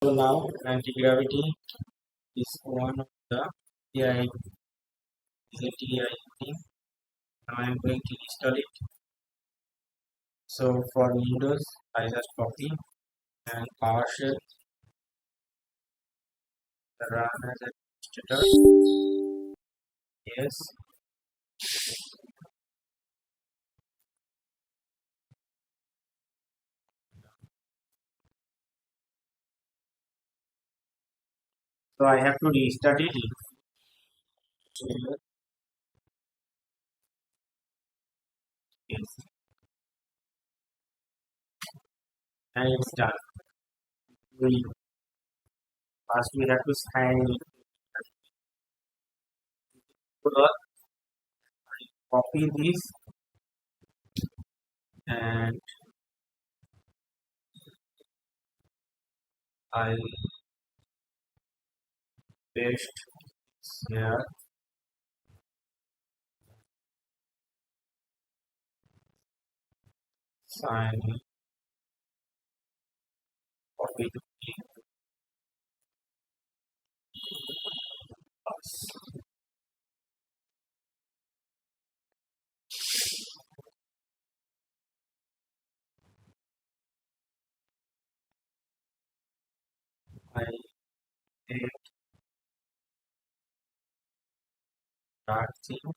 So now anti-gravity is one of the AI is a TI thing. Now I am going to install it. So for Windows, I just copy and PowerShell run as administrator. Yes. So I have to restart it. Yes. And it's done. We first we have to sign copy this and I'll paste here. Sign copy to plus. I take that thing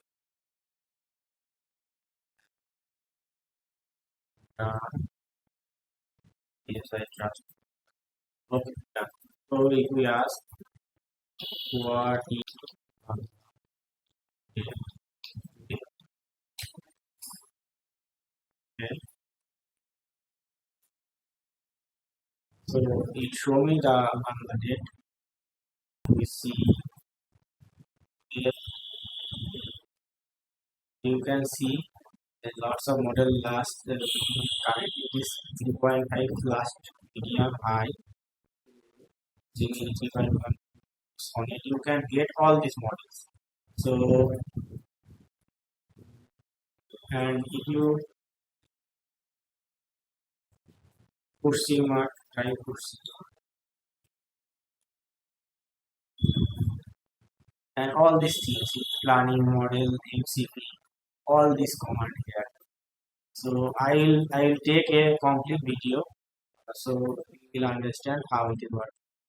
done. Yes, I trust. Okay, done. So if we ask what is okay. So it show me the on the date. We see here you can see there's lots of model last current it is 3.5 last medium high 3.1 on it you can get all these models. So and if you push mark try push and all these things planning model MCP all this command here. So I'll take a complete video so you will understand how it works.